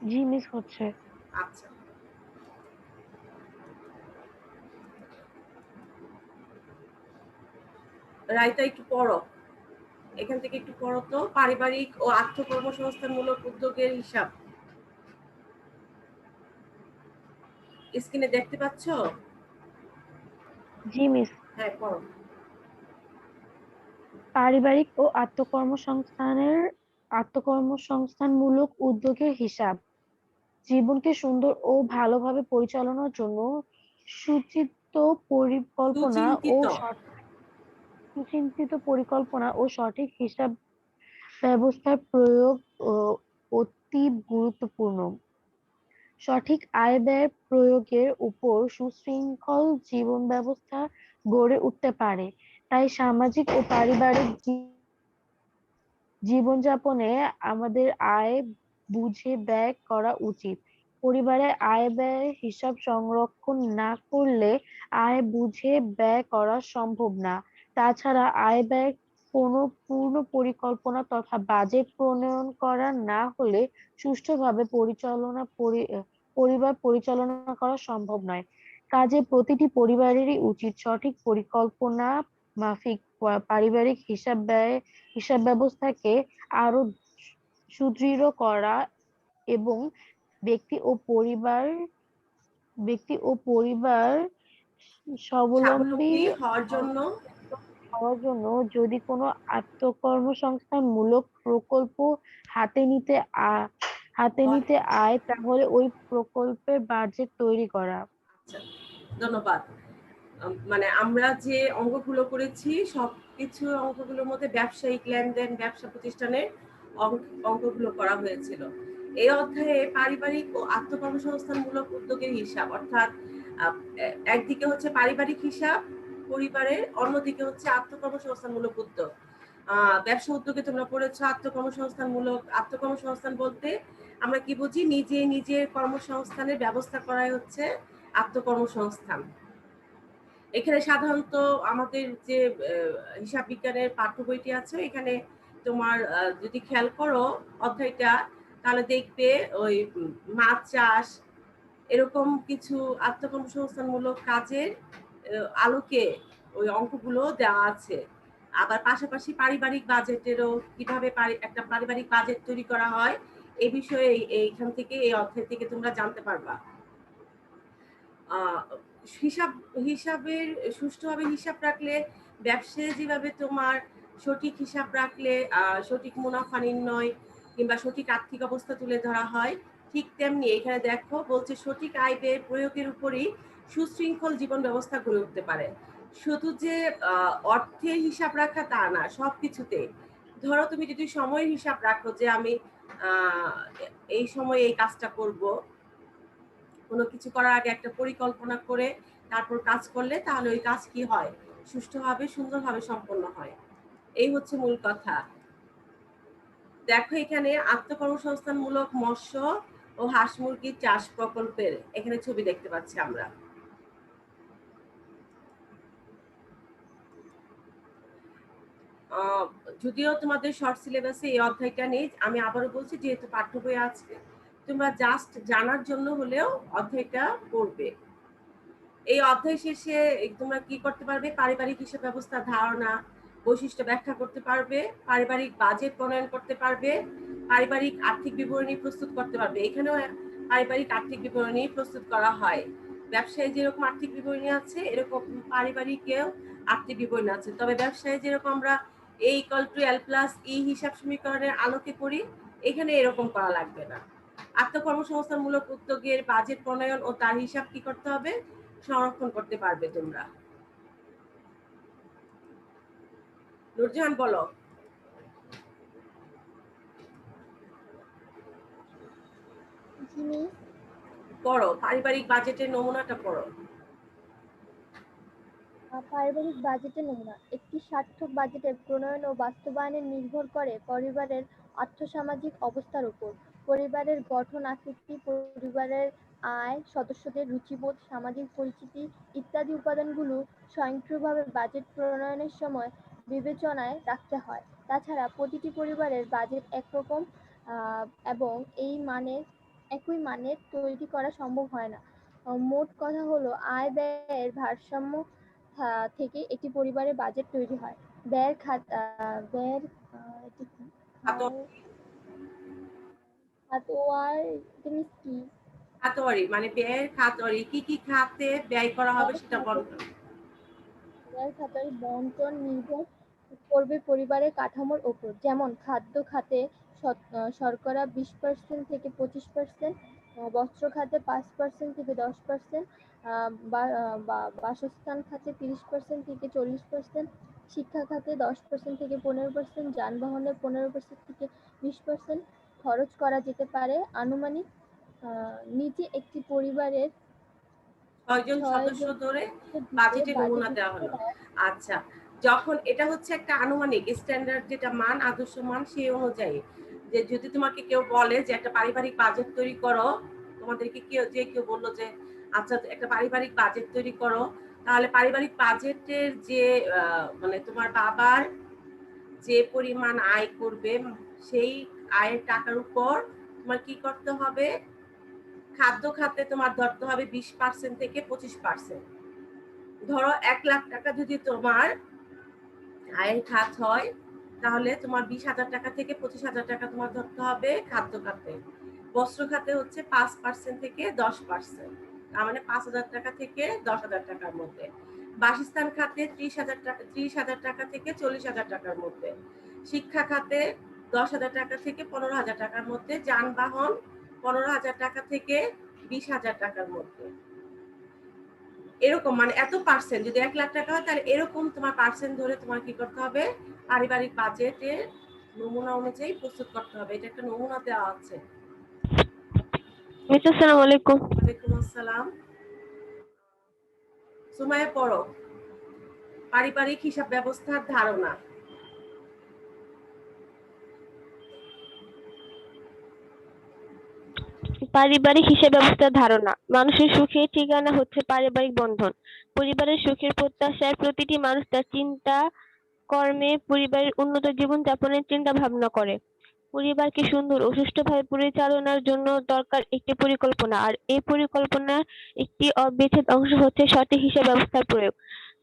জি miss হচ্ছে। আচ্ছা, রায়তা একটু পড়ো, এখান থেকে একটু পড়ো তো। পারিবারিক ও আত্মকর্মসংস্থানমূলক উদ্যোগের হিসাব স্ক্রিনে দেখতে পাচ্ছ? জি মিস। হ্যাঁ, পড়ো। পারিবারিক ও আত্মকর্মসংস্থানমূলক উদ্যোগের হিসাব জীবনকে সুন্দর ও ভালোভাবে পরিচালনার জন্য সুচিন্তিত পরিকল্পনা ও সুচিন্তিত। সুচিন্তিত পরিকল্পনা ও সঠিক হিসাব ব্যবস্থার প্রয়োগ ও অতি গুরুত্বপূর্ণ। সঠিক আয় ব্যয় প্রয়োগের উপর সুশৃঙ্খল জীবন ব্যবস্থা গড়ে উঠতে পারে। তাই সামাজিক ও পারিবারিক জীবনযাপনে আমাদের আয় বুঝে ব্যয় করা উচিত। পরিবারের আয় ব্যয় হিসাব সংরক্ষণ না করলে আয় বুঝে ব্যয় করা সম্ভব না। তাছাড়া আয় ব্যয় কোনো পূর্ণ পরিকল্পনা তথা বাজেট প্রণয়ন করা না হলে সুষ্ঠুভাবে পরিবার পরিচালনা করা সম্ভব নয়। কাজে প্রতিটি পরিবারেরই উচিত সঠিক পরিকল্পনা মাফিক পারিবারিক হিসাব ব্যবস্থাকে আরো সুদৃঢ় করা এবং ব্যক্তি ও পরিবার ব্যক্তি ও পরিবার স্বাবলম্বী স্বাবলম্বী হওয়ার জন্য হওয়ার জন্য যদি কোনো আত্মকর্মসংস্থানমূলক প্রকল্প হাতে নিতে আ- হাতে হয়। নিতে আয় তাহলে ওই প্রকল্পের বাজেট তৈরি করা। আচ্ছা, ধন্যবাদ। মানে আমরা যে অঙ্কগুলো করেছি সবকিছু অঙ্কগুলোর মধ্যে ব্যবসায়িক লেনদেন, ব্যবসা প্রতিষ্ঠানের অঙ্কগুলো করা হয়েছিল। এই অধ্যায়ে পারিবারিক ও আত্মকর্মসংস্থানমূলক উদ্যোগের হিসাব, অর্থাৎ আহ, একদিকে হচ্ছে পারিবারিক হিসাব পরিবারের, অন্যদিকে হচ্ছে আত্মকর্মসংস্থানমূলক উদ্যোগ। ব্যবসা উদ্যোগে তোমরা পড়েছো আত্মকর্মসংস্থান বলতে আমরা কি বুঝি? নিজে নিজের কর্মসংস্থানের ব্যবস্থা করাই হচ্ছে আত্মকর্মসংস্থান। এখানে সাধারণত আমাদের যে হিসাব বিজ্ঞানের পাঠ্য বইটি আছে এখানে তোমার যদি খেয়াল করো অধ্যায়টা, তাহলে দেখবে ওই মাছ চাষ এরকম কিছু আত্মকর্মসংস্থানমূলক কাজের আলোকে ওই অঙ্কগুলো দেওয়া আছে। আবার পাশাপাশি পারিবারিক বাজেটেরও কিভাবে একটা পারিবারিক বাজেট তৈরি করা হয় এই বিষয়ে এইখান থেকে এই অধ্যায় থেকে তোমরা জানতে পারবা। আহ, হিসাব হিসাবের সুষ্ঠুভাবে হিসাব রাখলে, ব্যবসায় যেভাবে তোমার সঠিক হিসাব রাখলে সঠিক মুনাফা নির্ণয় কিংবা সঠিক আর্থিক অবস্থা তুলে ধরা হয়, ঠিক তেমনি এখানে দেখো বলছে সঠিক আয় ব্যয় প্রয়োগের উপরই সুশৃঙ্খল জীবন ব্যবস্থা গড়ে উঠতে পারে। শুধু যে অর্থের হিসাব রাখা তা না, সবকিছুতে ধরো তুমি যদি সময়ের হিসাব রাখো যে আমি আহ, এই সময় এই কাজটা করব, কোনো কিছু করার আগে একটা পরিকল্পনা করে তারপর কাজ করলে তাহলে ওই কাজ কি হয়, সুষ্ঠুভাবে সুন্দরভাবে সম্পন্ন হয়। এই হচ্ছে মূল কথা। দেখো এখানে আত্মকর্মসংস্থানমূলক মৎস্য ও হাঁস মুরগির চাষ প্রকল্পের এখানে ছবি দেখতে পাচ্ছি আমরা। যদিও তোমাদের শর্ট সিলেবাসে এই অধ্যায়টা নেই, আমি আবারও বলছি যেহেতু পাঠ্য বই আছে তোমরা জাস্ট জানার জন্য হলেও অধ্যায়টা পড়বে। এই অধ্যায় শেষে তোমরা কি করতে পারবে? পারিবারিক হিসাব ব্যবস্থার ধারণা বৈশিষ্ট্য ব্যাখ্যা করতে পারবে, পারিবারিক বাজেট প্রণয়ন করতে পারবে, পারিবারিক আর্থিক বিবরণী প্রস্তুত করতে পারবে। এখানেও পারিবারিক আর্থিক বিবরণী প্রস্তুত করা হয়। ব্যবসায় যেরকম আর্থিক বিবরণী আছে এরকম পারিবারিকেও আর্থিক বিবরণী আছে, তবে ব্যবসায় যেরকম আমরা এ equal to L plus E হিসাব সমীকরণের আলোকে করি, এখানে এরকম করা লাগবে না। আত্মকর্মসংস্থানমূলক উদ্যোগের বাজেট প্রণয়ন ও তার হিসাব কি করতে হবে? সংরক্ষণ করতে পারবে তোমরা। নুরজাহান বলো, জি মিস। পড়ো পারিবারিক বাজেটের নমুনাটা পড়ো। পারিবারিক বাজেটের নমুনা একটি সার্থক বাজেটের প্রণয়ন ও বাস্তবায়নে নির্ভর করে পরিবারের আর্থসামাজিক অবস্থার উপর। পরিবারের গঠন আকৃতি, পরিবারের আয়, সদস্যদের রুচিবোধ, সামাজিক পরিচিতি ইত্যাদি উপাদানগুলো স্বয়ংক্রিয়ভাবে বাজেট প্রণয়নের সময় বিবেচনায় রাখতে হয়। তাছাড়া প্রতিটি পরিবারের বাজেট একরকম এবং এই মানে একই মানের তৈরি করা সম্ভব হয় না। মোট কথা হলো আয় ব্যয়ের ভারসাম্য থেকে একটি পরিবারের বাজেট তৈরি হয়। ব্যয়ের খাত ব্যয়ের এটি কি? খাতোয়ার জিনিস কি? খাতোয়ারি মানে ব্যয়ের খাতোয়ারি, কি কি খাতে ব্যয় করা হবে সেটা বলবেন। ব্যয়ের খাতোয়ারি বন্টন নির্ভর করবে পরিবারের কাঠামোর ওপর। যেমন খাদ্য খাতে শতকরা 20% থেকে 25%, বস্ত্র খাতে 5% থেকে 10%, বাসস্থান খাতে 30% থেকে 40%, শিক্ষা খাতে 10% থেকে 15%, যানবাহনে 15% থেকে 20% খরচ করা যেতে পারে। আনুমানিক নিচে একটি পরিবারের 6 জন সদস্য ধরে বাজেটের নমুনা দেওয়া হলো। আচ্ছা, যখন এটা হচ্ছে একটা আনুমানিক স্ট্যান্ডার্ড যেটা মান, আদর্শ মান, সেই অনুযায়ী যে যদি তোমাকে কেউ বলে যে একটা পারিবারিক বাজেট তৈরি করো, তোমাদেরকে কেউ বললো যে আচ্ছা একটা পারিবারিক বাজেট তৈরি করো, তাহলে পারিবারিক বাজেটের যে মানে তোমার বাবার যে পরিমাণ আয় করবে সেই আয়ের টাকার উপর তোমার কি করতে হবে, খাদ্য খাতে তোমার ধরতে হবে 20% থেকে 25%। ধরো 1 লাখ টাকা যদি তোমার আয়ের খাত হয়, তাহলে তোমার 20,000 টাকা থেকে 25,000 টাকা তোমার ধরতে হবে খাদ্য খাতে। বস্ত্র খাতে হচ্ছে 5% থেকে 10%, তার মানে 5,000 টাকা থেকে 10,000 টাকার মধ্যে। বাসস্থান খাতে 30,000 টাকা থেকে 40,000 টাকার মধ্যে। শিক্ষা খাতে 10,000 টাকা থেকে 15,000 টাকার মধ্যে। যানবাহন 15,000 টাকা থেকে 20,000 টাকার মধ্যে। এরকম মানে এত পার্সেন্ট, যদি 1 লাখ টাকা হয় তাহলে এরকম তোমার পার্সেন্ট ধরে তোমার কি করতে হবে, পারিবারিক বাজেটের নমুনা অনুযায়ী প্রস্তুত করতে হবে। এটা একটা নমুনা দেওয়া আছে। আসসালামু আলাইকুম। ওয়ালাইকুম আসসালাম। সুমাইয়া পড়ো, পারিবারিক হিসাব ব্যবস্থার ধারণা। পারিবারিক হিসাব ব্যবস্থার ধারণা। মানুষের সুখের ঠিকানা হচ্ছে পারিবারিক বন্ধন। পরিবারের সুখের প্রত্যাশায় প্রতিটি মানুষ তার চিন্তা কর্মে পরিবারের উন্নত জীবন যাপনের চিন্তা ভাবনা করে। পরিবারকে সুন্দর ও সুষ্ঠুভাবে পরিচালনার জন্য দরকার একটি পরিকল্পনা, আর এই পরিকল্পনার একটি অবিচ্ছেদ্য অংশ হচ্ছে সঠিক হিসাব ব্যবস্থার প্রয়োগ।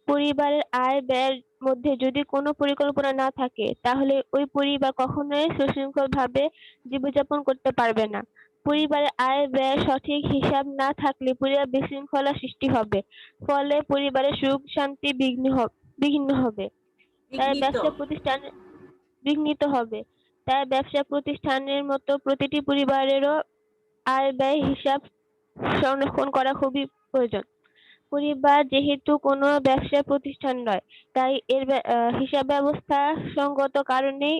পরিবারের আয় ব্যয়ের মধ্যে যদি কোনো পরিকল্পনা না থাকে, তাহলে ওই পরিবার কখনোই সুশৃঙ্খলভাবে জীবনযাপন করতে পারবে না। পরিবারের আয় ব্যয়ের সঠিক হিসাব না থাকলে পরিবার বিশৃঙ্খলা সৃষ্টি হবে, ফলে পরিবারের সুখ শান্তি বিঘ্ন হবে। তাই বিঘ্নিত হবে। তাই ব্যবসা প্রতিষ্ঠানের মতো প্রতিটি পরিবারেরও আয় ব্যয় হিসাব সংরক্ষণ করা খুবই প্রয়োজন। পরিবার যেহেতু কোনো ব্যবসা প্রতিষ্ঠান নয়, তাই এর হিসাব ব্যবস্থা সঙ্গত কারণেই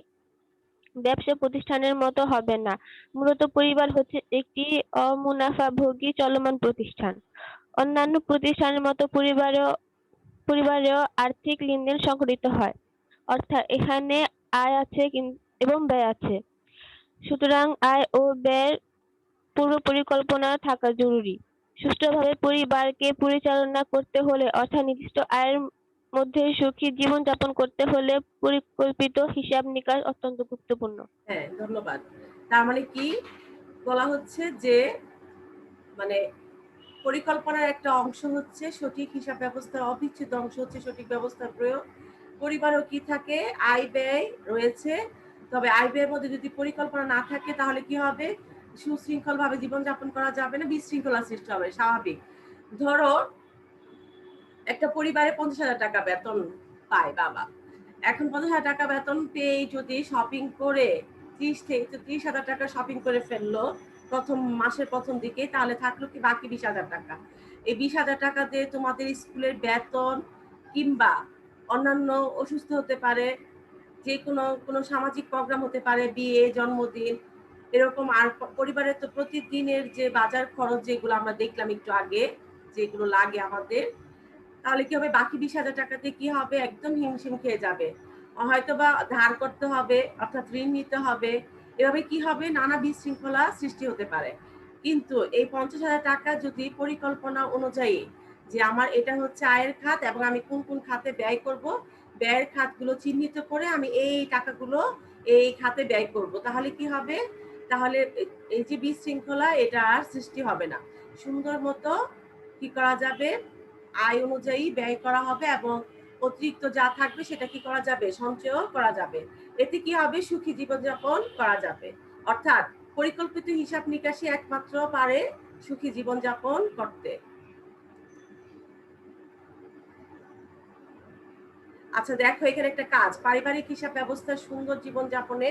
ব্যবসা প্রতিষ্ঠানের মতো হবে না। মূলত পরিবার হচ্ছে একটি অমুনাফাভোগী চলমান প্রতিষ্ঠান। অন্যান্য প্রতিষ্ঠানের মতো পরিবারেও আর্থিক লেনদেন সংঘটিত হয়, অর্থাৎ এখানে আয় আছে এবং ব্যয় আছে। সুতরাং আয় ও ব্যয়ের পূর্ব পরিকল্পনা থাকা জরুরি। সুষ্ঠুভাবে পরিবারকে পরিচালনা করতে হলে, অর্থাৎ নির্দিষ্ট আয়ের মধ্যে সুখী জীবন যাপন করতে হলে পরিকল্পিত হিসাব নিকাশ অত্যন্ত গুরুত্বপূর্ণ। হ্যাঁ, ধন্যবাদ। তার মানে কি বলা হচ্ছে যে মানে পরিকল্পনার একটা অংশ হচ্ছে সঠিক হিসাব ব্যবস্থার, অবিচ্ছেদ্য অংশ হচ্ছে সঠিক ব্যবস্থার প্রয়োগ। পরিবারও কি থাকে, আয় ব্যয় রয়েছে, তবে আয় ব্যয়ের মধ্যে যদি পরিকল্পনা না থাকে তাহলে কি হবে, সুশৃঙ্খল ভাবে জীবনযাপন করা যাবে না, বিশৃঙ্খলা সৃষ্টি হবে। স্বাভাবিক। ধরো একটা পরিবারে 50,000 টাকা বেতন পায় বাবা, এখন 50,000 টাকা বেতন পেয়ে যদি শপিং করে 30,000 টাকা শপিং করে ফেললো প্রথম মাসের প্রথম দিকে, তাহলে থাকলো কি বাকি 20,000 টাকা। এই 20,000 টাকা দিয়ে তোমাদের স্কুলের বেতন কিংবা অন্যান্য অসুস্থ হতে পারে, যে কোনো সামাজিক প্রোগ্রাম হতে পারে, বিয়ে, জন্মদিন, এরকম। আর পরিবারের তো প্রতিদিনের যে বাজার খরচ যেগুলো আমরা দেখলাম একটু আগে, যেগুলো লাগে আমাদের, তাহলে কি হবে, বাকি 20,000 টাকাতে কি হবে, একদম হিমশিম খেয়ে যাবে। হয়তোবা ধার করতে হবে, অর্থাৎ ঋণ নিতে হবে। এভাবে কি হবে, নানা বিশৃঙ্খলা সৃষ্টি হতে পারে। কিন্তু এই 50,000 টাকা যদি পরিকল্পনা অনুযায়ী, যে আমার এটা হচ্ছে আয়ের খাত এবং আমি কোন কোন খাতে ব্যয় করব, ব্যয়ের খাতগুলো চিহ্নিত করে আমি এই টাকাগুলো এই খাতে ব্যয় করব, তাহলে কি হবে, তাহলে এই যে বিশৃঙ্খলা এটা আর সৃষ্টি হবে না। সুন্দর মতো কি করা যাবে, আয় অনুযায়ী ব্যয় করা হবে এবং অতিরিক্ত যা থাকবে সেটা কি করা যাবে, সঞ্চয় করা যাবে। এতে কি হবে, সুখী জীবনযাপন করা যাবে। অর্থাৎ পরিকল্পিত হিসাব নিকাশই একমাত্র পারে সুখী জীবনযাপন করতে। আচ্ছা দেখো, এখানে একটা কাজ, পারিবারিক হিসাব ব্যবস্থা সুন্দর জীবনযাপনে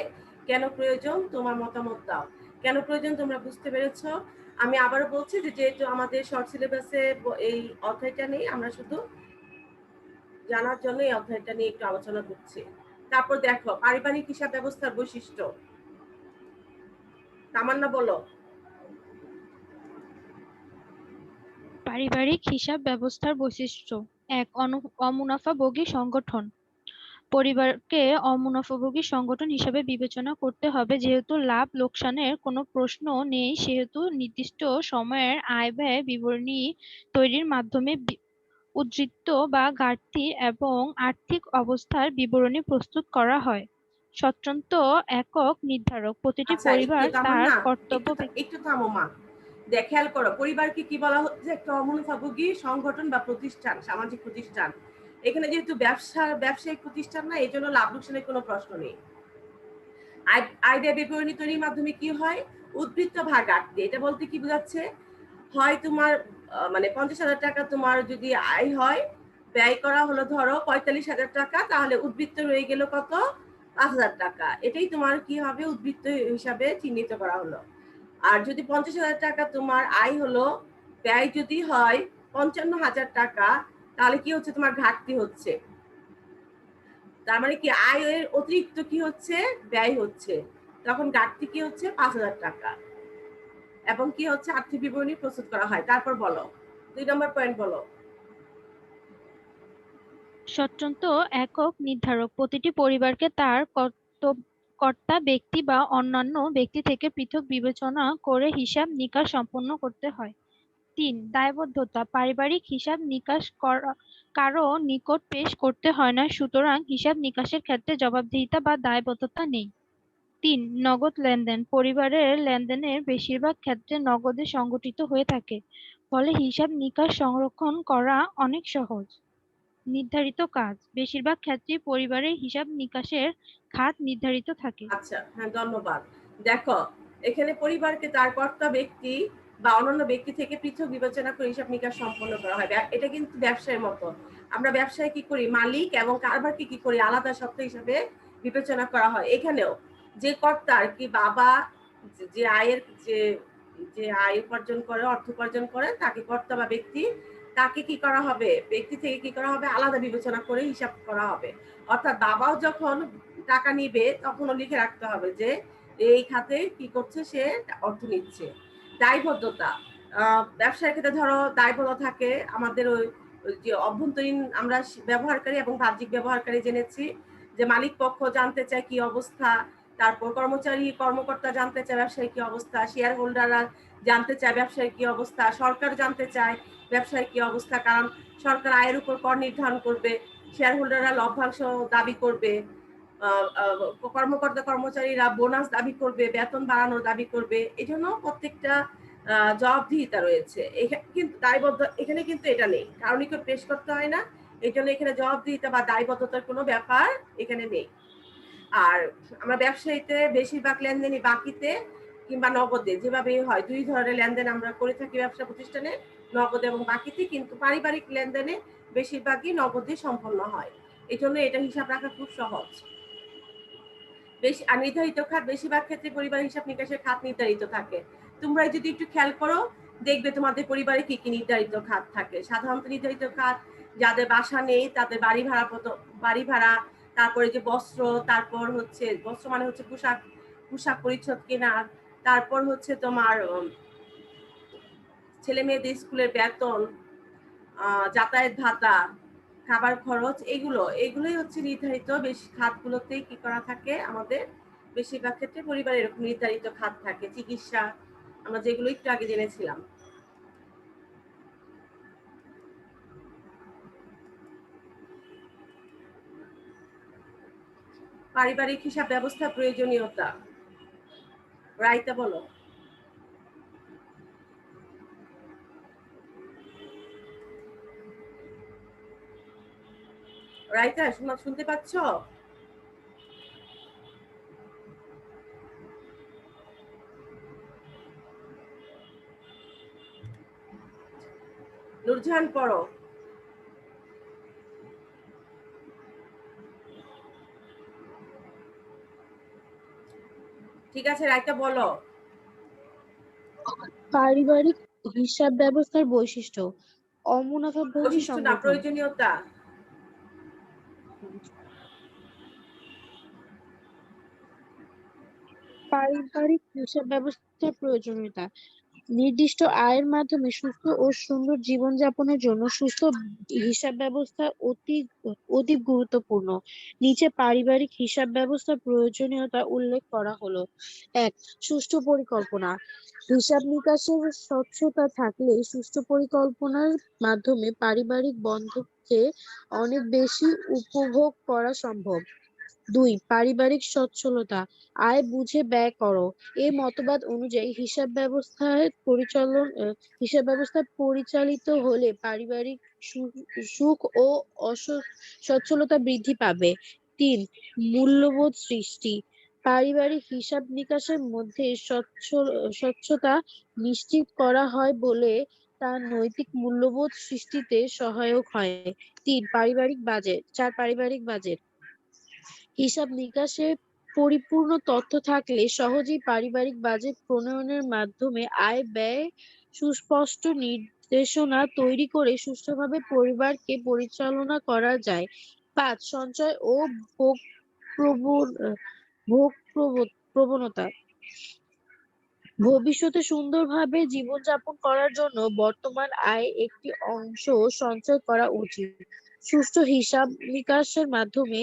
কেন প্রয়োজন, তোমার মতামত দাও। কেন প্রয়োজন তোমরা বুঝতে পেরেছো? আমি আবারও বলছি যে যেহেতু আমাদের শর্ট সিলেবাসে এই অধ্যায়টা নেই, আমরা শুধু জানার জন্য এই অধ্যায়টা নিয়ে একটু আলোচনা করছি। তারপর দেখো পারিবারিক হিসাব ব্যবস্থার বৈশিষ্ট্য। তামান্না বলো। পারিবারিক হিসাব ব্যবস্থার বৈশিষ্ট্য। ১. অমুনাফাভোগী সংগঠন। পরিবারকে অমুনাফাভোগী সংগঠন হিসাবে বিবেচনা করতে হবে। যেহেতু লাভ লোকসানের কোনো প্রশ্ন নেই, সেহেতু নির্দিষ্ট সময়ের আয় ব্যয় বিবরণী তৈরির মাধ্যমে উদ্বৃত্ত বা ঘাটতি এবং আর্থিক অবস্থার বিবরণী প্রস্তুত করা হয়। স্বতন্ত্র একক নির্ধারক। প্রতিটি আচ্ছা পরিবার একটু তার তামান্না, কর্তব্য একটু থামো মা। খেয়াল করো, পরিবারকে কি বলা হচ্ছে, একটা অমুনাফাভোগী সংগঠন বা প্রতিষ্ঠান, সামাজিক প্রতিষ্ঠান। এখানে যেহেতু ব্যবসায়িক প্রতিষ্ঠান না, এই জন্য লাভ লোকসানের কোনো প্রশ্ন নেই। আয় ব্যয় বিবরণী তৈরির মাধ্যমে কি হয়, উদ্বৃত্ত ভাগ ঘাটতি। এটা বলতে কি বোঝাচ্ছে, হয় তোমার মানে 50,000 টাকা তোমার যদি আয় হয়, ব্যয় করা হলো ধরো 45,000 টাকা, তাহলে উদ্বৃত্ত রয়ে গেল কত, 5,000 টাকা। এটাই তোমার কি হবে, উদ্বৃত্ত হিসাবে চিহ্নিত করা হলো। আর যদি 50,000 টাকা তোমার আয় হলো, ব্যয় যদি হয় 55,000 টাকা, তাহলে কি হচ্ছে, তোমার ঘাটতি হচ্ছে। তার মানে কি, আয়ের অতিরিক্ত কি হচ্ছে, ব্যয় হচ্ছে, তখন ঘাটতি কি হচ্ছে, 5,000 টাকা। এবং কি হচ্ছে, আর্থিক বিবরণী প্রস্তুত করা হয়। তারপর বলো 2 নম্বর পয়েন্ট বলো। স্বতন্ত্র একক নির্ধারক। প্রতিটি পরিবারকে তার কর্তা ব্যক্তি বা অন্যান্য ব্যক্তি থেকে পৃথক বিবেচনা করে হিসাব নিকাশ সম্পন্ন করতে হয়। ৩. দায়বদ্ধতা। পারিবারিক হিসাব নিকাশ কারো নিকট পেশ করতে হয় না, সুতরাং হিসাব নিকাশের ক্ষেত্রে জবাবদিহিতা বা দায়বদ্ধতা নেই। ৩. নগদ লেনদেন। পরিবারের লেনদেনের বেশিরভাগ ক্ষেত্রে নগদে সংগঠিত হয়ে থাকে, ফলে হিসাব নিকাশ সংরক্ষণ করা অনেক সহজ। নির্ধারিত কাজ। বেশিরভাগ ক্ষেত্রেই পরিবারের হিসাব নিকাশের খাত নির্ধারিত থাকে। আচ্ছা, হ্যাঁ ধন্যবাদ। দেখো এখানে পরিবারকে তার কর্তা ব্যক্তি বা অন্যান্য ব্যক্তি থেকে পৃথক বিবেচনা করে হিসাব নিকাশ সম্পন্ন করা হয়। এটা কিন্তু ব্যবসায়ের মতো। আমরা ব্যবসায় কি করি, মালিক এবং কারবারকে কি করি, আলাদা সত্তা হিসাবে বিবেচনা করা হয়। এখানেও যে কর্তা আর কি, বাবা যে আয়ের যে আয় উপার্জন করে, অর্থ উপার্জন করে, তাকে কর্তা বা ব্যক্তি, তাকে কি করা হবে, ব্যক্তি থেকে কি করা হবে, আলাদা বিবেচনা করে হিসাব করা হবে। অর্থাৎ বাবাও যখন টাকা নিবে, তখনও লিখে রাখতে হবে যে এই খাতে কি করছে, সে অর্থ নিচ্ছে। দায়বদ্ধতা। ব্যবসার ক্ষেত্রে ধরো দায়বদ্ধ থাকে আমাদের ওই যে অভ্যন্তরীণ আমরা ব্যবহারকারী এবং বাহ্যিক ব্যবহারকারী জেনেছি, যে মালিক পক্ষ জানতে চায় কি অবস্থা, তারপর কর্মকর্তা জানতে চায় ব্যবসায়িক কি অবস্থা, শেয়ার হোল্ডাররা জানতে চায় ব্যবসায়িক কি অবস্থা, সরকার জানতে চায় ব্যবসায়িক কি অবস্থা, কারণ সরকার আয়ের উপর কর নির্ধারণ করবে, শেয়ার হোল্ডাররা লভ্যাংশ দাবি করবে, কর্মকর্তা কর্মচারীরা বোনাস দাবি করবে, বেতন বাড়ানোর দাবি করবে। এই জন্য প্রত্যেকটা জবাবদিহিতা রয়েছে। কিন্তু দায়বদ্ধ এখানে কিন্তু এটা নেই, কারণ কেউ পেশ করতে হয় না, এই জন্য এখানে জবাবদিহিতা বা দায়বদ্ধতার কোনো ব্যাপার এখানে নেই। আর আমরা ব্যবসায়ীতে বেশিরভাগ লেনদেনই বাকিতে কিংবা নগদে, যেভাবেই হয়, 2 ধরনের লেনদেন আমরা করে থাকি ব্যবসা প্রতিষ্ঠানে, নগদ এবং বাকিতে। কিন্তু পারিবারিক লেনদেনে বেশিরভাগই নগদে সম্পন্ন হয়। এই জন্য এটা হিসাব রাখা খুব সহজ। আর নির্ধারিত খাত, বেশিরভাগ ক্ষেত্রে পরিবার হিসাব নিকাশের খাত নির্ধারিত থাকে। তোমরা যদি একটু খেয়াল করো, দেখবে তোমাদের পরিবারে কি কি নির্ধারিত খাত থাকে। সাধারণত নির্ধারিত খাত, যাদের বাসা নেই তাদের বাড়ি ভাড়া, তারপরে যে বস্ত্র, তারপর হচ্ছে বস্ত্র মানে হচ্ছে পোশাক পরিচ্ছদ কেনার, তারপর হচ্ছে তোমার ছেলে মেয়েদের স্কুলের বেতন, যাতায়াত ভাতা, খাবার খরচ, এগুলোই হচ্ছে নির্ধারিত। বেশি খাতগুলোতেই কি করা থাকে, আমাদের বেশিরভাগ ক্ষেত্রে পরিবারের এরকম নির্ধারিত খাত থাকে। চিকিৎসা, আমরা যেগুলো একটু আগে জেনেছিলাম। পারিবারিক হিসাব ব্যবস্থা প্রয়োজনীয়তা। রাইতা বলো। রাইতা শুনতে পাচ্ছ? নুরজাহান পড়ো। ঠিক আছে, রাইতা বলো। পারিবারিক হিসাব ব্যবস্থার বৈশিষ্ট্য অমুনাফাভোগী বৈশিষ্ট্য না, সংগঠন। প্রয়োজনীয়তা। পারিবারিক হিসাব ব্যবস্থার প্রয়োজনীয়তা নির্দিষ্ট আয়ের মাধ্যমে সুস্থ ও সুন্দর জীবনযাপনের জন্য সুস্থ হিসাব ব্যবস্থা অতি গুরুত্বপূর্ণ। নিচে পারিবারিক হিসাব ব্যবস্থার প্রয়োজনীয়তা উল্লেখ করা হলো। ১. সুষ্ঠু পরিকল্পনা। হিসাব নিকাশের স্বচ্ছতা থাকলে সুষ্ঠু পরিকল্পনার মাধ্যমে পারিবারিক বন্ধনকে অনেক বেশি উপভোগ করা সম্ভব। ২. পারিবারিক সচ্ছলতা। আয় বুঝে ব্যয় করো। এই মতবাদ অনুযায়ী হিসাব ব্যবস্থা পরিচালিত হলে পারিবারিক সুখ ও সচ্ছলতা বৃদ্ধি পাবে। ৩. মূল্যবোধ সৃষ্টি। পারিবারিক হিসাব নিকাশের মধ্যে স্বচ্ছতা নিশ্চিত করা হয় বলে তা নৈতিক মূল্যবোধ সৃষ্টিতে সহায়ক হয়। ৪. পারিবারিক বাজেট। হিসাব নিকাশে পরিপূর্ণ তথ্য থাকলে সহজেই পারিবারিক বাজেট প্রণয়নের মাধ্যমে আয় ব্যয় সুস্পষ্ট নির্দেশনা তৈরি করে সুষ্ঠুভাবে পরিবারকে পরিচালনা করা যায়। ৫. সঞ্চয় ও ভোগ প্রবণতা। ভবিষ্যতে সুন্দরভাবে জীবনযাপন করার জন্য বর্তমান আয়ের একটি অংশ সঞ্চয় করা উচিত। সুষ্ঠু হিসাব নিকাশের মাধ্যমে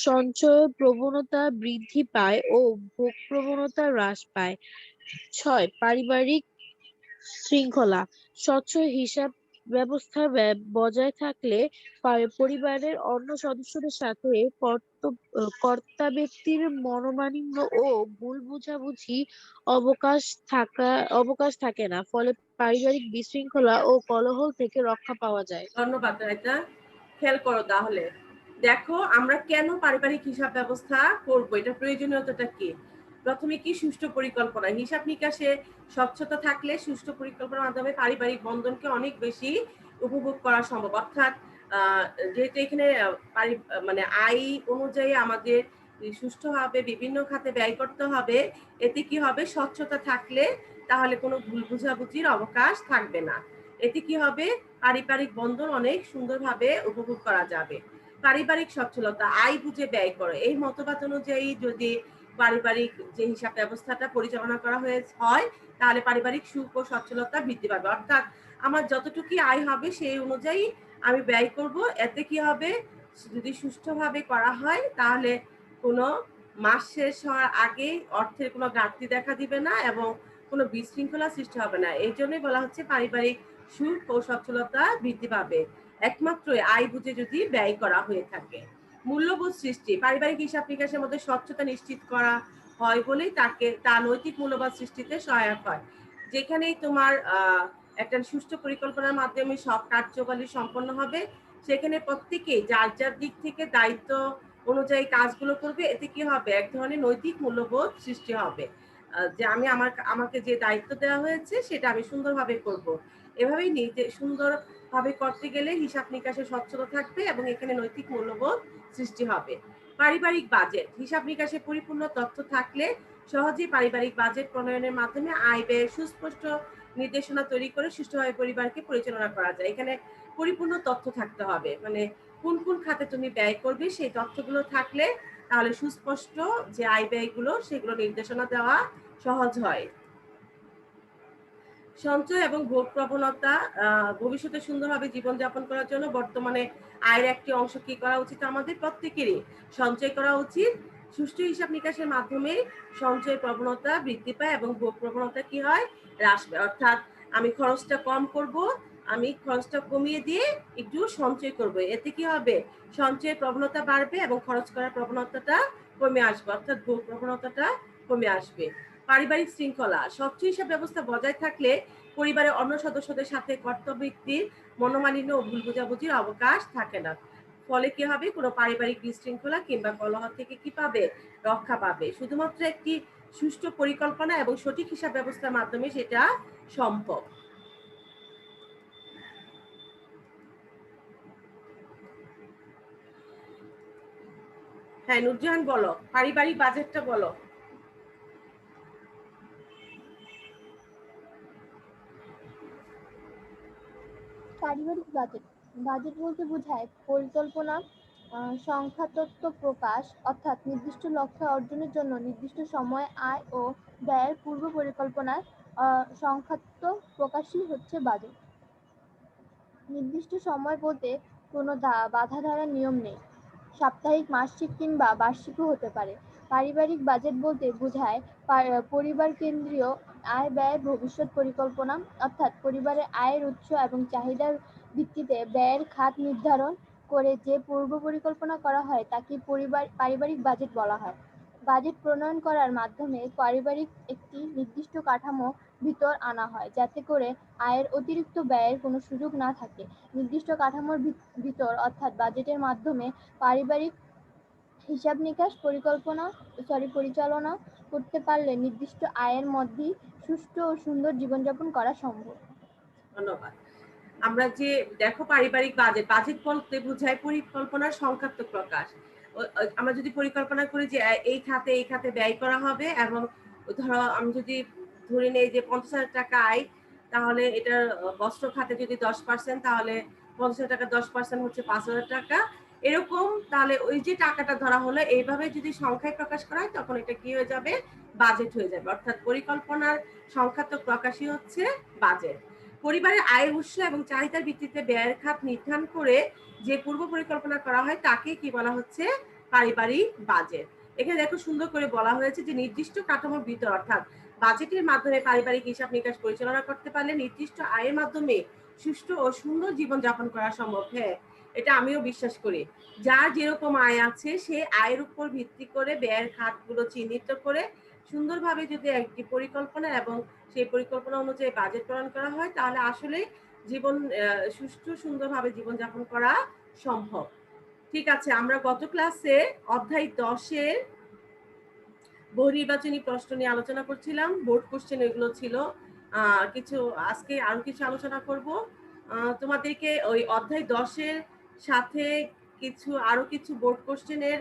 সঞ্চয় প্রবণতা বৃদ্ধি পায় ও ভোগ প্রবণতা হ্রাস পায়। ৬. পারিবারিক শৃঙ্খলা। স্বচ্ছ হিসাব ব্যবস্থা বজায় থাকলে পরিবারের অন্য সদস্যদের সাথে কর্তা ব্যক্তির মনোমালিন্য ও ভুল বোঝাবুঝি অবকাশ থাকে না, ফলে পারিবারিক বিশৃঙ্খলা ও কলহ থেকে রক্ষা পাওয়া যায়। ধন্যবাদ রাইতা। খেয়াল করো তাহলে, দেখো আমরা কেন পারিবারিক হিসাব ব্যবস্থা করব, এটা প্রয়োজনীয়তাটা কি। প্রথমে কি সুষ্ঠু পরিকল্পনা। হিসাব নিকাশে স্বচ্ছতা থাকলে সুষ্ঠু পরিকল্পনার মাধ্যমে পারিবারিক বন্ধনকে অনেক বেশি উপভোগ করা সম্ভব। অর্থাৎ যেহেতু এখানে মানে আয় অনুযায়ী আমাদের সুষ্ঠুভাবে বিভিন্ন খাতে ব্যয় করতে হবে, এতে কি হবে, স্বচ্ছতা থাকলে তাহলে কোনো ভুল বুঝাবুঝির অবকাশ থাকবে না। এতে কি হবে, পারিবারিক বন্ধন অনেক সুন্দরভাবে উপভোগ করা যাবে। পারিবারিক সচ্ছলতা। আয় বুঝে ব্যয় করো। এই মতবাদ অনুযায়ী যদি পারিবারিক যে হিসাব ব্যবস্থাটা পরিচালনা করা হয়, তাহলে পারিবারিক সুখ ও সচ্ছলতা বৃদ্ধি পাবে। অর্থাৎ আমার যতটুকু আয় হবে সেই অনুযায়ী আমি ব্যয় করব। এতে কি হবে, যদি সুষ্ঠুভাবে করা হয় তাহলে কোনো মাস শেষ হওয়ার আগে অর্থের কোনো ঘাটতি দেখা দিবে না এবং কোনো বিশৃঙ্খলা সৃষ্টি হবে না। এই জন্যই বলা হচ্ছে পারিবারিক সুখ ও সচ্ছলতা বৃদ্ধি পাবে একমাত্র আয় বুঝে যদি ব্যয় করা হয়ে থাকে। মূল্যবোধ সৃষ্টি। পারিবারিক হিসাব নিকাশের মধ্যে স্বচ্ছতা নিশ্চিত করা হয় বলেই তা নৈতিক মূল্যবোধ সৃষ্টিতে সহায়ক হয়। যেখানেই তোমার একটা সুষ্ঠু পরিকল্পনার মাধ্যমে সব কার্যাবলী সম্পন্ন হবে, সেখানে প্রত্যেকেই যার যার দিক থেকে দায়িত্ব অনুযায়ী কাজগুলো করবে। এতে কি হবে, এক ধরনের নৈতিক মূল্যবোধ সৃষ্টি হবে যে আমাকে যে দায়িত্ব দেওয়া হয়েছে সেটা আমি সুন্দরভাবে করব। এভাবেই সুন্দরভাবে করতে গেলে হিসাব নিকাশে স্বচ্ছতা থাকবে এবং এখানে নৈতিক মূল্যবোধ সৃষ্টি হবে। পারিবারিক বাজেট। হিসাব নিকাশে পরিপূর্ণ তথ্য থাকলে সহজেই পারিবারিক বাজেট প্রণয়নের মাধ্যমে আয় ব্যয়ের সুস্পষ্ট নির্দেশনা তৈরি করে সুষ্ঠুভাবে পরিবারকে পরিচালনা করা যায়। এখানে পরিপূর্ণ তথ্য থাকতে হবে, মানে কোন কোন খাতে তুমি ব্যয় করবে সেই তথ্যগুলো থাকলে তাহলে সুস্পষ্ট যে আয় ব্যয়গুলো সেগুলো নির্দেশনা দেওয়া সহজ হয়। সঞ্চয় এবং ভোগ প্রবণতা। ভবিষ্যতে সুন্দরভাবে জীবনযাপন করার জন্য বর্তমানে আয়ের একটি অংশ কি করা উচিত, আমাদের প্রত্যেকেরই সঞ্চয় করা উচিত। সুষ্ঠু হিসাব নিকাশের মাধ্যমে সঞ্চয় প্রবণতা বৃদ্ধি পায় এবং ভোগ প্রবণতা কি হয়, হ্রাস পায়। অর্থাৎ আমি খরচটা কম করব, আমি খরচটা কমিয়ে দিয়ে একটু সঞ্চয় করব। এতে কি হবে, সঞ্চয়ের প্রবণতা বাড়বে এবং খরচ করার প্রবণতাটা কমে আসবে, অর্থাৎ ভোগ প্রবণতাটা কমে আসবে। পারিবারিক শৃঙ্খলা, স্বচ্ছ হিসাব ব্যবস্থা বজায় থাকলে পরিবারের অন্য সদস্যদের সাথে কর্তব্যভিত্তিক মনোমালিন্য ও ভুল বোঝাবুঝির অবকাশ থাকে না। ফলে কি হবে, কোনো পারিবারিক বিশৃঙ্খলা কিংবা কলহ থেকে কি পাবে, রক্ষা পাবে। শুধুমাত্র একটি সুষ্ঠু পরিকল্পনা এবং সঠিক হিসাব ব্যবস্থার মাধ্যমে সেটা সম্ভব। হ্যাঁ নুরজাহান বলো, পারিবারিক বাজেটটা বলো। পারিবারিক বাজেট বাজেট বলতে বোঝায় পরিকল্পনা, সংখ্যাতত্ত্ব প্রকাশ, অর্থাৎ নির্দিষ্ট লক্ষ্য অর্জনের জন্য নির্দিষ্ট সময় আয় ও ব্যয়ের পূর্ব পরিকল্পনার সংখ্যাতত্ত্ব প্রকাশই হচ্ছে বাজেট। নির্দিষ্ট সময় বলতে কোনো বাঁধা ধরা নিয়ম নেই, সাপ্তাহিক, মাসিক কিংবা বার্ষিকও হতে পারে। পারিবারিক বাজেট বলতে বোঝায় পরিবার কেন্দ্রীয় আয় ব্যয় ভবিষ্যৎ পরিকল্পনা, অর্থাৎ পরিবারের আয়ের উৎস এবং চাহিদার ভিত্তিতে ব্যয়ের খাত নির্ধারণ করে যে পূর্ব পরিকল্পনা করা হয় তাকে পারিবারিক বাজেট বলা হয়। বাজেট প্রণয়ন করার মাধ্যমে পারিবারিক একটি নির্দিষ্ট কাঠামো ভিতর আনা হয়, যাতে করে আয়ের অতিরিক্ত ব্যয়ের কোনো সুযোগ না থাকে। নির্দিষ্ট কাঠামোর ভিতর অর্থাৎ বাজেটের মাধ্যমে পারিবারিক হিসাব নিকাশ পরিচালনা করতে পারলে নির্দিষ্ট আয়ের মধ্যেই সুষ্ঠু ও সুন্দর জীবনযাপন করা সম্ভব। ধন্যবাদ। আমরা যে দেখো পারিবারিক বাজেট বলতে বোঝায় পরিকল্পনার সংখ্যাত্মক প্রকাশ। আমরা যদি পরিকল্পনা করি যে এই খাতে ব্যয় করা হবে, এবং ধরো আমি যদি ধরে নেই যে 50,000 টাকা আয়, তাহলে এটার বস্ত্র খাতে যদি 10%, তাহলে 50,000 টাকা 10% হচ্ছে 5,000 টাকা, এরকম। তাহলে ওই যে টাকাটা ধরা হলো, এইভাবে যদি সংখ্যায় প্রকাশ করা হয় তখন এটা কি হয়ে যাবে, বাজেট হয়ে যাবে। অর্থাৎ পরিকল্পনার সংখ্যাত্মক প্রকাশই হচ্ছে বাজেট। পরিবারের আয়ের উৎস এবং চাহিদার ভিত্তিতে ব্যয়ের খাত নির্ধারণ করে যে পূর্ব পরিকল্পনা করা হয় তাকে কি বলা হচ্ছে, পারিবারিক বাজেট। এখানে দেখো সুন্দর করে বলা হয়েছে যে নির্দিষ্ট কাঠামোর ভিতর, অর্থাৎ বাজেটের মাধ্যমে পারিবারিক হিসাব নিকাশ পরিচালনা করতে পারলে নির্দিষ্ট আয়ের মাধ্যমে সুষ্ঠু ও সুন্দর জীবন যাপন করা সম্ভব। হ্যাঁ, এটা আমিও বিশ্বাস করি। যার যেরকম আয় আছে সে আয়ের উপর ভিত্তি করে ব্যয়ের খাতগুলো চিহ্নিত করে সুন্দরভাবে যদি একটি পরিকল্পনা এবং সেই পরিকল্পনা অনুযায়ী বাজেট প্রণয়ন করা হয়, তাহলে আসলে জীবন সুষ্ঠু সুন্দরভাবে জীবনযাপন করা সম্ভব। ঠিক আছে, আমরা গত ক্লাসে অধ্যায় 10-এর বহুনির্বাচনী প্রশ্ন নিয়ে আলোচনা করছিলাম, বোর্ড কোশ্চেন এগুলো ছিল। কিছু আজকে আরো কিছু আলোচনা করব। তোমাদেরকে ওই অধ্যায় 10-এর সাথে আরো কিছু বোর্ড কোশ্চেনের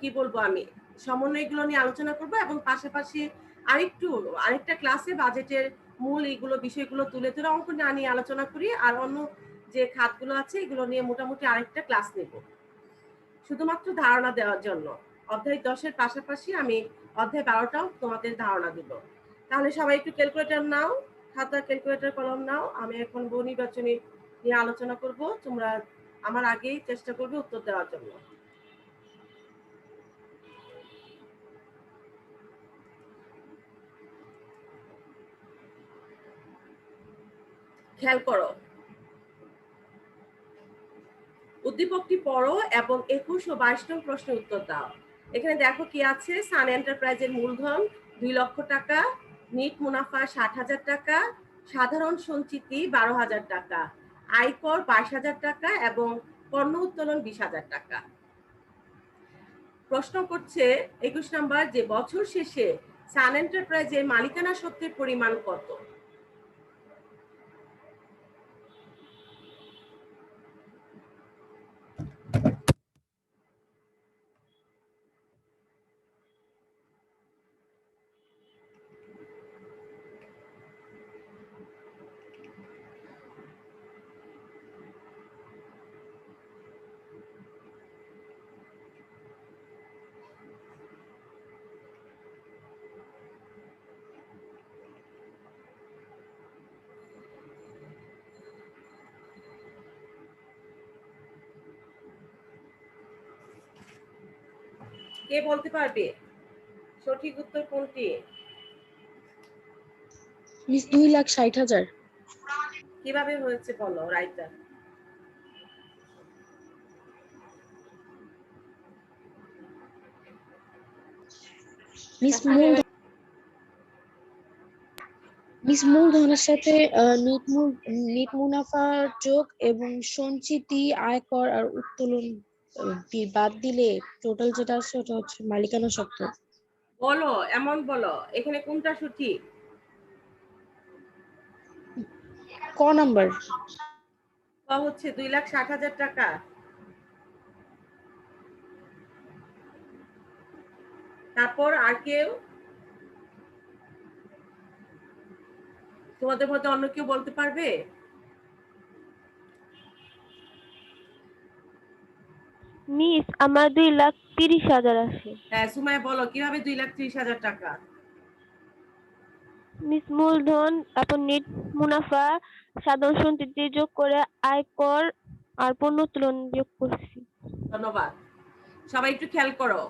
কি বলবো আমি সমন্বয়গুলো নিয়ে আলোচনা করব, এবং পাশাপাশি আরেকটা ক্লাসে বাজেটের মূল এইগুলো বিষয়গুলো তুলে ধরে অঙ্ক না নিয়ে আলোচনা করি, আর অন্য যে খাতগুলো আছে এগুলো নিয়ে মোটামুটি আরেকটা ক্লাস নেব, শুধুমাত্র ধারণা দেওয়ার জন্য। অধ্যায় 10-এর পাশাপাশি আমি অধ্যায় 12টাও তোমাদের ধারণা দিব। তাহলে সবাই একটু ক্যালকুলেটর নাও, খাতা, ক্যালকুলেটর, কলম নাও। আমি এখন বহু নির্বাচনী নিয়ে আলোচনা করব, তোমরা আমার আগেই চেষ্টা করবে উত্তর দেওয়ার জন্য। খেয়াল করো, উদ্দীপকটি পড়ো এবং 21 ও 22 নং প্রশ্নের উত্তর দাও। এখানে দেখো কি আছে, সান এন্টারপ্রাইজের মূলধন 2 লক্ষ টাকা, নিট মুনাফা 60,000 টাকা, সাধারণ সঞ্চিতি 12,000 টাকা, আয়কর 22,000 টাকা এবং পণ্য উত্তোলন 20,000 টাকা। প্রশ্ন করছে 21 নাম্বার, যে বছর শেষে সান এন্টারপ্রাইজের মালিকানা সত্ত্বের পরিমাণ কত? কে বলতে পারবে সঠিক উত্তর কোনটি? মিস 2,60,000। কিভাবে হয়েছে বলো রাইটার? মিস মূলধন মিস মূলধনের সাথে নিট মুনাফা যোগ এবং সঞ্চিতি আয়কর আর উত্তোলন বাদ দিলে টোটাল যেটা আছে ওটা হচ্ছে মালিকানা শর্ত। বলো, এমন বলো, এখানে কোনটা সঠিক? ক নাম্বার। হচ্ছে 2,60,000 টাকা। তারপর আর কেউ, তোমাদের মধ্যে অন্য কেউ বলতে পারবে? মিস আমার 2,30,000 আছে। হ্যাঁ সুমাইয়া বলো কিভাবে 2,30,000 টাকা? মিস মূলধন, তারপর নেট মুনাফা, সাধারণ সঞ্চিতি যোগ করে আয়কর আর পণ্য উত্তোলন যোগ করছি। ধন্যবাদ। সবাই একটু খেয়াল করো,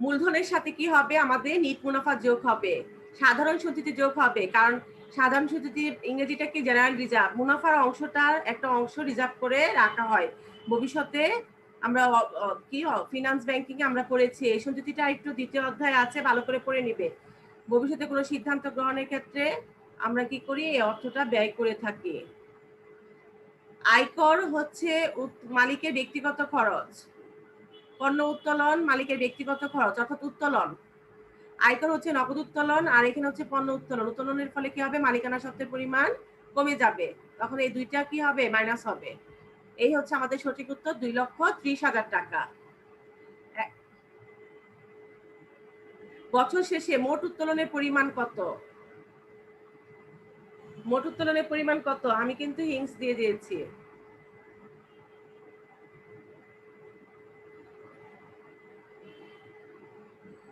মূলধনের সাথে কি হবে? আমাদের নিট মুনাফা যোগ হবে, সাধারণ সঞ্চিতি যোগ হবে, কারণ সাধারণ সঞ্চিতির ইংরেজিটা কি? General reserve. মুনাফার অংশটার একটা অংশ রিজার্ভ করে রাখা হয় ভবিষ্যতে। আমরা কি ফিনান্স ব্যাংকিং এ আমরা পড়েছি, এই সঞ্চিতিটা একটু দ্বিতীয় অধ্যায় আছে, ভালো করে পড়ে নিবে। ভবিষ্যতে কোনো সিদ্ধান্ত গ্রহণের ক্ষেত্রে আমরা কি করি? এই অর্থটা ব্যয় করে থাকি। আয়কর হচ্ছে মালিকের ব্যক্তিগত খরচ, পণ্য উত্তোলন মালিকের ব্যক্তিগত খরচ অর্থাৎ উত্তোলন। আয়কর হচ্ছে নগদ উত্তোলন, আর এখানে হচ্ছে পণ্য উত্তোলন। উত্তোলনের ফলে কি হবে? মালিকানা সত্ত্বের পরিমাণ কমে যাবে, তখন এই দুইটা কি হবে? মাইনাস হবে। এই হচ্ছে আমাদের সঠিক উত্তর, 2,30,000 টাকা। বছর শেষে মোট উত্তোলনের পরিমাণ কত? মোট উত্তোলনের পরিমাণ কত? আমি কিন্তু হিন্টস দিয়ে দিয়েছি।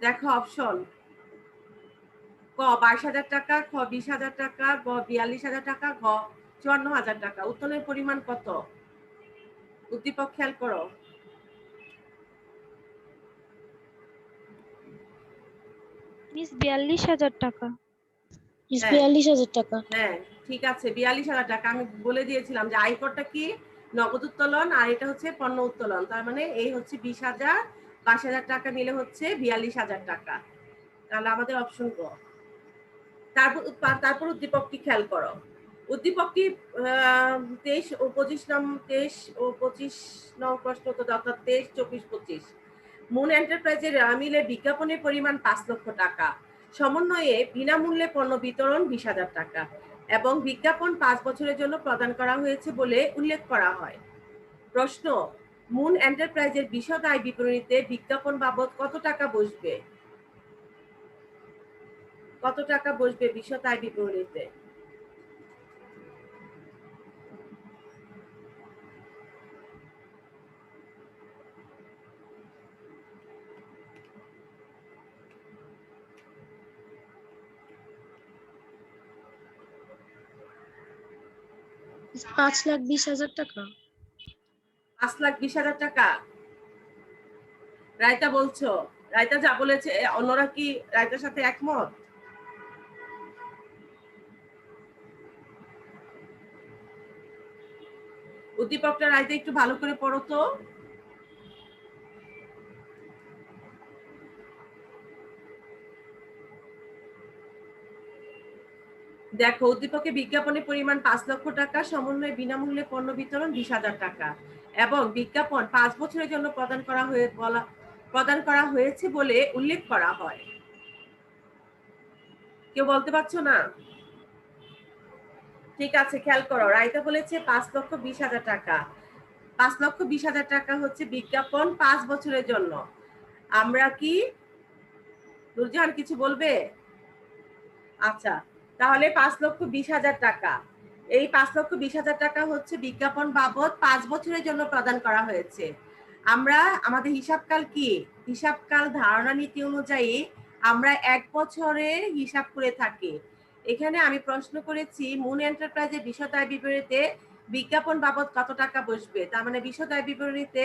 দেখো অপশন, ক 22,000 টাকা, খ 20,000 টাকা, গ 42,000 টাকা, ঘ 54,000 টাকা। উত্তোলনের পরিমাণ কত? উদ্দীপক খেয়াল করো। মিস 42,000 টাকা। মিস হ্যাঁ 42,000 টাকা। হ্যাঁ ঠিক আছে, 42,000 টাকা। আমি বলে দিয়েছিলাম যে আয়করটা কি? নগদ উত্তোলন, আর এটা হচ্ছে পণ্য উত্তোলন। তার মানে এই হচ্ছে 20,000, 22,000 টাকা নিলে হচ্ছে 42,000 টাকা। তাহলে আমাদের অপশন ক। তারপর উদ্দীপকটি খেয়াল করো। উদ্দীপকটি 23 ও 25 নং প্রশ্ন, তো অর্থাৎ 23, 24, 25। মুন এন্টারপ্রাইজের মিলের বিজ্ঞাপনের পরিমাণ 5 লক্ষ টাকা, সমন্বয়ে বিনামূল্যে পণ্য বিতরণ 20,000 টাকা এবং বিজ্ঞাপন 5 বছরের জন্য প্রদান করা হয়েছে বলে উল্লেখ করা হয়। প্রশ্ন, মুন এন্টারপ্রাইজের বিশদ আয় বিবরণীতে বিজ্ঞাপন বাবদ কত টাকা বসবে? কত টাকা বসবে বিশদ আয় বিবরণীতে? মিস 5,20,000 টাকা। 5,20,000 টাকা রায়তা বলছো? রায়তা যা বলেছে অন্যরা কি রায়তার সাথে একমত? উদ্দীপকটা রায়তা একটু ভালো করে পড়ো তো। দেখো, উদ্দীপকে বিজ্ঞাপনের পরিমাণ 5 লক্ষ টাকা, সমন্বয়ে বিনামূল্যে পণ্য বিতরণ 20,000 টাকা এবং বিজ্ঞাপন 5 বছরের জন্য প্রদান করা হয়েছে বলে উল্লেখ করা হয়। কেউ বলতে পারছো না? ঠিক আছে, খেয়াল করো। রায়তা বলেছে 5,20,000 টাকা। 5,20,000 টাকা হচ্ছে বিজ্ঞাপন 5 বছরের জন্য। আমরা কি, নুরজাহান কিছু বলবে? আচ্ছা, তাহলে 5,20,000 টাকা, এই 5,20,000 টাকা হচ্ছে বিজ্ঞাপন বাবদ 5 বছরের জন্য প্রদান করা হয়েছে। আমরা আমাদের হিসাবকাল কি? হিসাবকাল ধারণা নীতি অনুযায়ী আমরা 1 বছরের হিসাব করে থাকি। এখানে আমি প্রশ্ন করেছি মুন এন্টারপ্রাইজের বিশদ আয় বিবরণীতে বিজ্ঞাপন বাবদ কত টাকা বসবে। তার মানে বিশদ আয় বিবরণীতে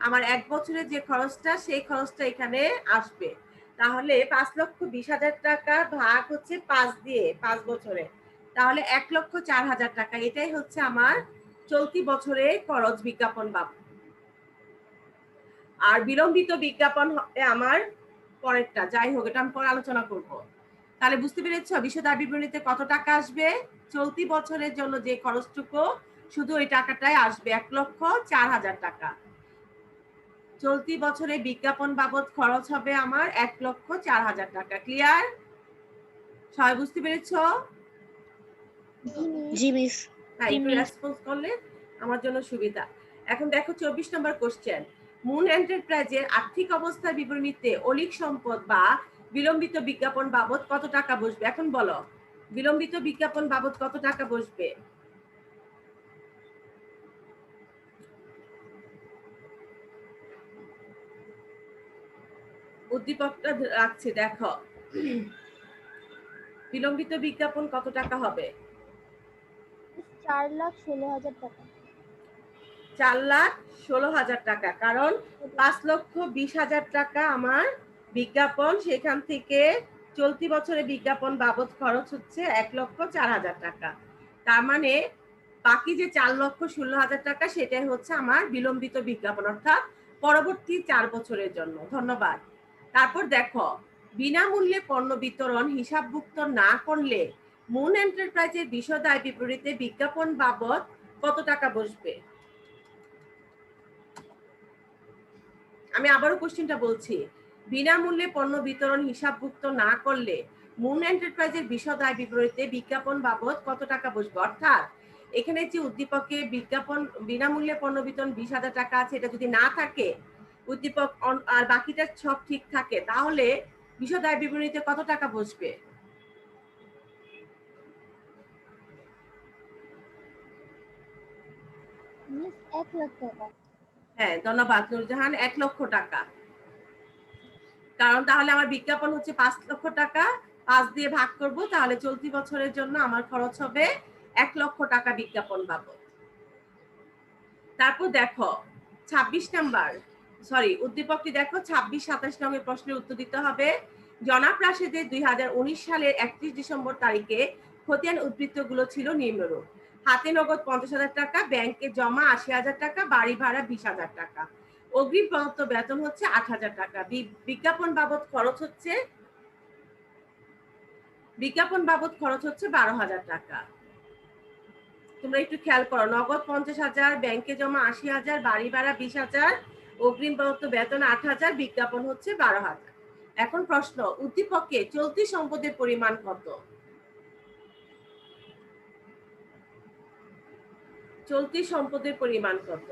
আমার 1 বছরের যে খরচটা, সেই খরচটা এখানে আসবে। তাহলে 5,20,000 টাকা ভাগ হচ্ছে 5 দিয়ে, 5 বছরে, তাহলে 1,04,000 টাকা। এটাই হচ্ছে আমার চলতি বছরে খরচ বিজ্ঞাপন বাবদ। আর বিলম্বিত বিজ্ঞাপন হবে আমার পরেরটা। যাই হোক, এটা আমি পরে আলোচনা করব। তাহলে বুঝতে পেরেছো বিশদ আয় বিবরণীতে কত টাকা আসবে? চলতি বছরের জন্য যে খরচটুকু শুধু ওই টাকাটাই আসবে 1,04,000 টাকা। চলতি বছরে বিজ্ঞাপন বাবদ খরচ হবে আমার 1,04,000 টাকা। ক্লিয়ার? সবাই বুঝতে পেরেছো? জি মিস। হ্যাঁ, একটু রেসপন্স করলে আমার জন্য সুবিধা। এখন দেখো 24 নম্বর কোশ্চেন। মুন এন্টারপ্রাইজের আর্থিক অবস্থার বিবরণীতে অলিক সম্পদ বা বিলম্বিত বিজ্ঞাপন বাবদ কত টাকা বসবে? এখন বলো, বিলম্বিত বিজ্ঞাপন বাবদ কত টাকা বসবে? উদ্দীপকটা রাখছি, দেখো। বিলম্বিত বিজ্ঞাপন কত টাকা হবে? 4,16,000 টাকা। 4,16,000 টাকা। কারণ 5,20,000 টাকা আমার বিজ্ঞাপন, সেখান থেকে চলতি বছরে বিজ্ঞাপন বাবদ খরচ হচ্ছে 1,04,000 টাকা। তার মানে বাকি যে 4,16,000 টাকা সেটাই হচ্ছে আমার বিলম্বিত বিজ্ঞাপন, অর্থাৎ পরবর্তী 4 বছরের জন্য। ধন্যবাদ। তারপর দেখো, বিনামূল্যে পণ্য বিতরণ হিসাবভুক্ত না করলে মুন এন্টারপ্রাইজের বিশদ আয় বিপরীতে বিজ্ঞাপন বাবদ কত টাকা বসবে? আমি আবারও কোশ্চেনটা বলছি, বিনামূল্যে পণ্য বিতরণ হিসাবভুক্ত না করলে মুন এন্টারপ্রাইজের বিশদ আয় বিবরণীতে বিজ্ঞাপন বাবদ কত টাকা বসবে? অর্থাৎ এখানে যে উদ্দীপকে বিজ্ঞাপন বিনামূল্যে পণ্য বিতরণ 20,000 টাকা আছে, এটা যদি না থাকে উদ্দীপক আর বাকিটা সব ঠিক থাকে, তাহলে বিশদ আয় বিবরণীতে কত টাকা বসবে? মিস 1 লাখ টাকা। হ্যাঁ, ধন্যবাদ নুরজাহান, 1 লক্ষ টাকা। কারণ তাহলে আমার বিজ্ঞাপন হচ্ছে 5 লক্ষ টাকা, 5 দিয়ে ভাগ করব, তাহলে চলতি বছরের জন্য আমার খরচ হবে 1 লক্ষ টাকা বিজ্ঞাপন বাবদ। তারপর দেখো 26 নাম্বার, সরি উদ্দীপকটি দেখো, 26-27 নম্বর প্রশ্নের উত্তর দিতে হবে। জনাব রাশেদের 2019 সালের 31 ডিসেম্বর তারিখে খতিয়ান উদ্বৃত্তগুলো ছিল নিম্নরূপ: হাতে নগদ 50,000 টাকা, ব্যাংকে জমা 80,000 টাকা, বাড়ি ভাড়া 20,000 টাকা, অগ্রিম প্রদত্ত বেতন হচ্ছে 8,000 টাকা। বিজ্ঞাপন বাবদ খরচ হচ্ছে 12,000 টাকা। তোমরা একটু খেয়াল করো, নগদ 50,000, ব্যাংকে জমা 80,000, বাড়ি ভাড়া 20,000, অগ্রিম প্রদত্ত বেতন 8,000, বিজ্ঞাপন হচ্ছে 12,000। এখন প্রশ্ন, উদ্দীপকে চলতি সম্পদের পরিমাণ কত? চলতি সম্পদের পরিমাণ কত?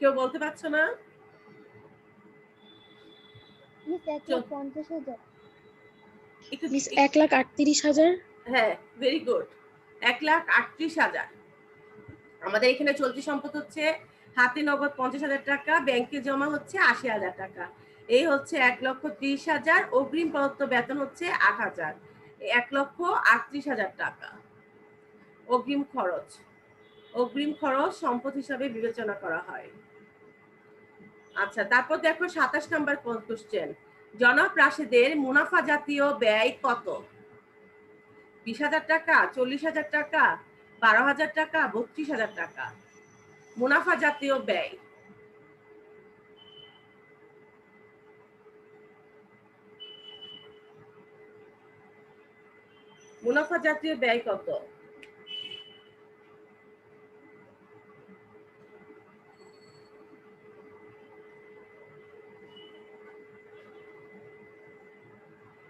কেউ বলতে পারছো না? মিস 1,50,000। মিস 1,38,000। হ্যাঁ, ভেরি গুড, 1,38,000। আমাদের এখানে চলতি সম্পদ হচ্ছে হাতে নগদ 50,000 টাকা, ব্যাংকে জমা হচ্ছে 80,000 টাকা, এই হচ্ছে 1,30,000, অগ্রিম প্রদত্ত বেতন হচ্ছে 8,000, 1,38,000 টাকা অগ্রিম খরচ। অগ্রিম খরচ সম্পদ হিসাবে বিবেচনা করা হয়। আচ্ছা, তারপর দেখো 27 নম্বর কোশ্চেন। জনাব রাশেদের মুনাফা জাতীয় ব্যয় কত? 20,000 টাকা, 40,000 টাকা, 12,000 টাকা, 32,000 টাকা। মুনাফা জাতীয় ব্যয়। মুনাফা জাতীয় ব্যয় কত?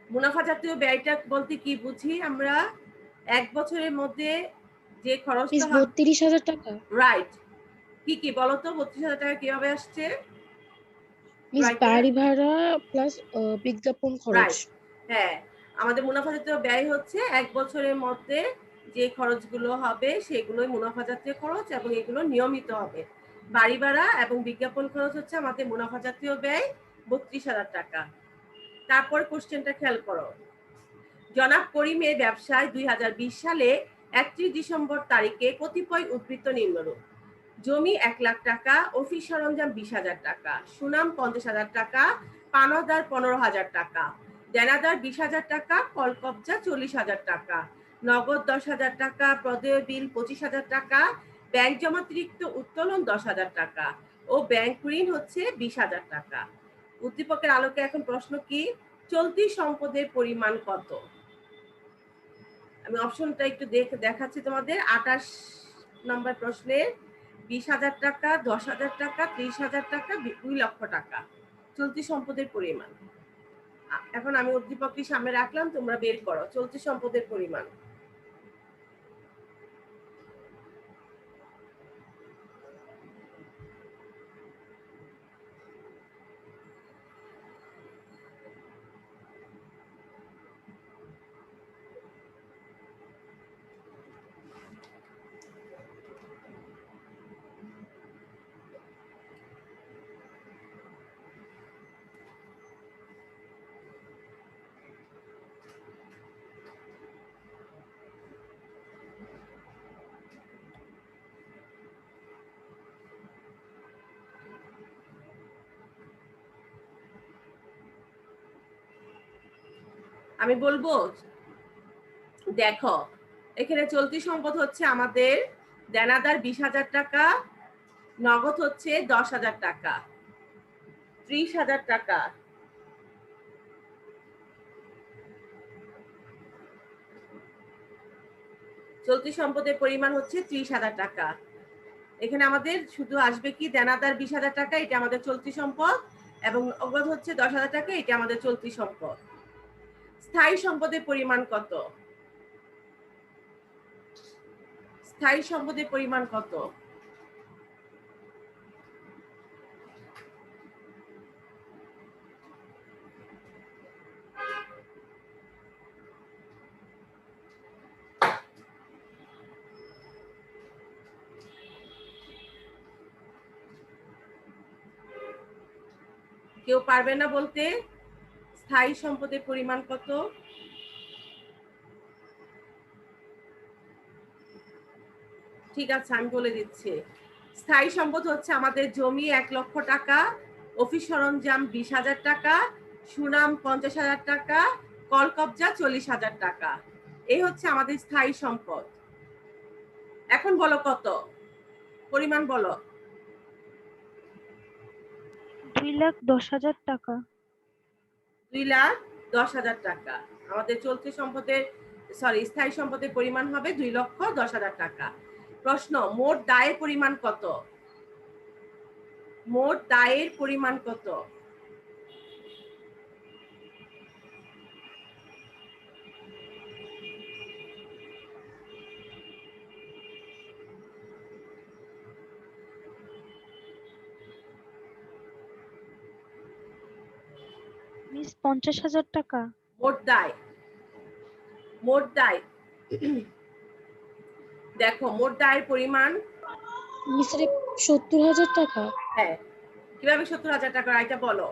মুনাফা জাতীয় ব্যয়টা বলতে কি বুঝি আমরা? এক বছরের মধ্যে যে মিস খরচটা হয়। 32,000 টাকা। রাইট। কি কি বলো তো, 32,000 টাকা কিভাবে আসছে? মিস Right, বাড়ি ভাড়া প্লাস বিজ্ঞাপন খরচ। রাইট। হ্যাঁ, আমাদের মুনাফা জাতীয় ব্যয় হচ্ছে এক বছরের মধ্যে যে খরচগুলো হবে সেগুলোই মুনাফা জাতীয় খরচ, এবং এগুলো নিয়মিত হবে। বাড়ি ভাড়া এবং বিজ্ঞাপন খরচ হচ্ছে আমাদের মুনাফা জাতীয় ব্যয়, 32,000 টাকা। তারপর কোশ্চেনটা খেয়াল করো। জনাব করিমের ব্যবসায় 2020 সালে 31 ডিসেম্বর তারিখে কতিপয় উদ্ধৃত নিম্নরূপ: জমি 1 লাখ টাকা, অফিস সরঞ্জাম 20,000 টাকা, সুনাম 50,000 টাকা, পাওনাদার 15,000 টাকা, দেনাদার 20,000 টাকা, কলকবজা 40,000 টাকা, নগদ 10,000 টাকা, প্রদেয় বিল 25,000 টাকা, ব্যাংক জমাতিরিক্ত উত্তোলন 10,000 টাকা ও ব্যাংক ঋণ হচ্ছে 20,000 টাকা। উদ্দীপকের আলোকে এখন প্রশ্ন কি? চলতি সম্পদের পরিমাণ কত? আমি অপশনটা একটু দেখাচ্ছি তোমাদের। 28 নম্বর প্রশ্নে 20,000 টাকা, 10,000 টাকা, 30,000 টাকা, 2 লক্ষ টাকা চলতি সম্পদের পরিমাণ। এখন আমি উদ্দীপকটি সামনে রাখলাম, তোমরা বের করো চলতি সম্পদের পরিমাণ। আমি বলবো, দেখো এখানে চলতি সম্পদ হচ্ছে আমাদের দেনাদার 20,000 টাকা, নগদ হচ্ছে 10,000 টাকা, 30,000 টাকা, চলতি সম্পদের পরিমাণ হচ্ছে 30,000 টাকা। এখানে আমাদের শুধু আসবে কি দেনাদার 20,000 টাকা, এটা আমাদের চলতি সম্পদ, এবং নগদ হচ্ছে 10,000 টাকা, এটা আমাদের চলতি সম্পদ। স্থায়ী সম্পদের পরিমাণ কত? স্থায়ী সম্পদের পরিমাণ কত? কেউ পারবে না বলতে? স্থায়ী সম্পদের পরিমাণ কত? ঠিক আছে, আমি বলে দিচ্ছি। স্থায়ী সম্পদ হচ্ছে আমাদের জমি 1 লক্ষ টাকা, অফিস সরঞ্জাম 20,000 টাকা, সুনাম 50,000 টাকা, কলকবজা 40,000 টাকা। এই হচ্ছে আমাদের স্থায়ী সম্পদ। এখন বলো কত? পরিমাণ বলো। 2,10,000 টাকা। 2,10,000 টাকা আমাদের চলতি সম্পদের, স্থায়ী সম্পদের পরিমাণ হবে 2,10,000 টাকা। প্রশ্ন, মোট দায়ের পরিমাণ কত? মোট দায়ের পরিমাণ কত? মিস 50,000 টাকা। মোট দায়, মোট দায় দেখো মোট দায়ের পরিমাণ মিস 70,000 টাকা। হ্যাঁ, কিভাবে 70,000 টাকা? এটা বলো।